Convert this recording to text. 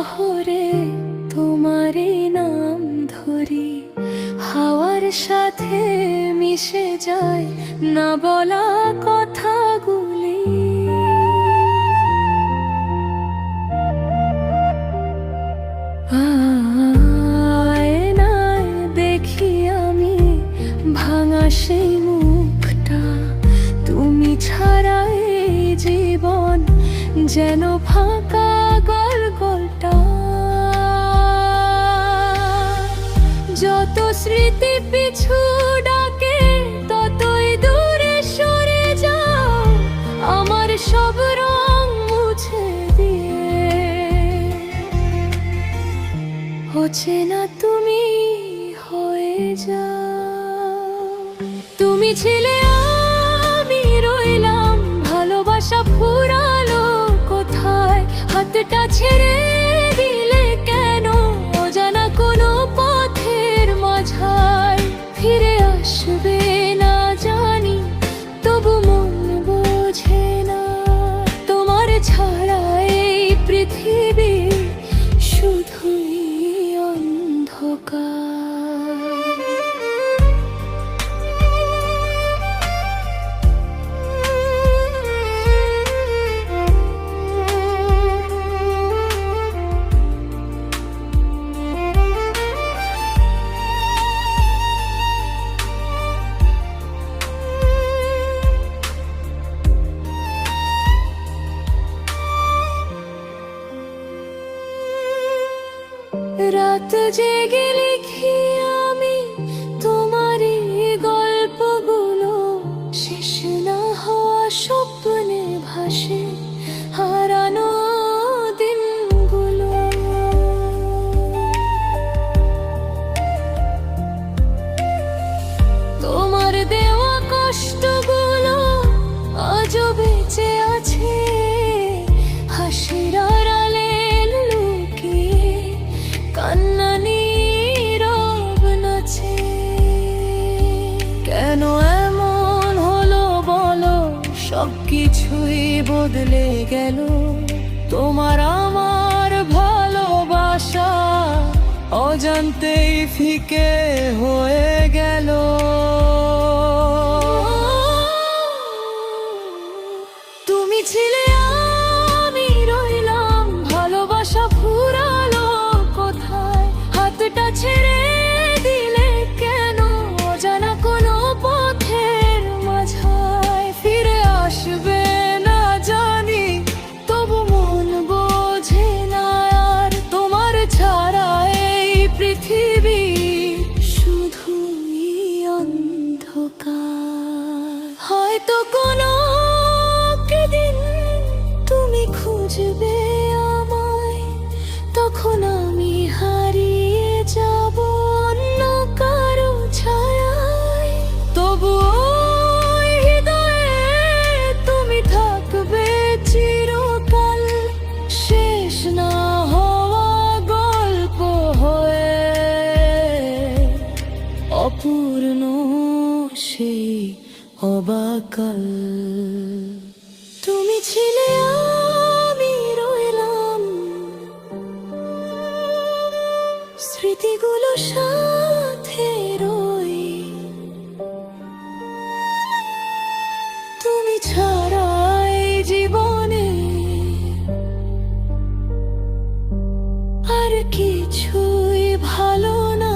শহরে তোমারই নাম ধরি, হাওয়ার সাথে মিশে যায় না বলা কথাগুলি। আয়নায় দেখি আমি ভাঙা সেই মুখটা, তুমি ছাড়া এই জীবন যেন ফাঁকা গল্পটা। যত স্মৃতি পিছু ডাকে ততই দূরে সরে যাও, আমার সব রং মুছে দিয়ে। হচ্ছে না তুমি হয়ে যাও, তুমি ছিলে আমি রইলাম, ভালোবাসা ফুরালো কোথায়, হাতটা ছেড়ে দিলে কেন অজানা কোনো পথের মাঝায়। ফিরে আসবে না জানি, তবু মন বোঝে না, তোমার ছাড়া এই পৃথিবী শুধুই অন্ধকার। রাত জেগে লিখি আমি তোমারই গল্পগুলো, শেষ না হওয়া স্বপ্নে ভাসে হারানো দিনগুলো। তোমার দেওয়া কষ্টগুলো আজও বেঁচে আছে, হাসির আড়ালে লুকিয়ে কান্না নীরব নাচে। কেন এমন হলো বলো, সবকিছুই বদলে গেল, তোমার আমার ভালোবাসা অজান্তেই ফিকে হয়ে গেল। তুমি ছিলে আমি রইলাম, ভালোবাসা ফুরালো কোথায়, হাতটা ছেড়ে দিলে কেন অজানা কোনো পথের মাঝায়। ফিরে আসবে না জানি, তবু মন বোঝে না আর, তোমার ছাড়া এই পৃথিবী শুধুই অন্ধকার। হয়তো কোনো দিন তুমি খুঁজবে আমায়, তখন আমি হারিয়ে যাব অন্য কারো ছায়ায়। তবু ওই হৃদয়ে তুমি থাকবে চিরকাল, শেষ না হওয়া গল্প হয়ে, অপূর্ণ সেই অবাকাল। তুমি ছিলে আমি রইলাম, স্মৃতিগুলো সাথে রই, তুমি ছাড়া এই জীবনে আর কিছুই ভালো না।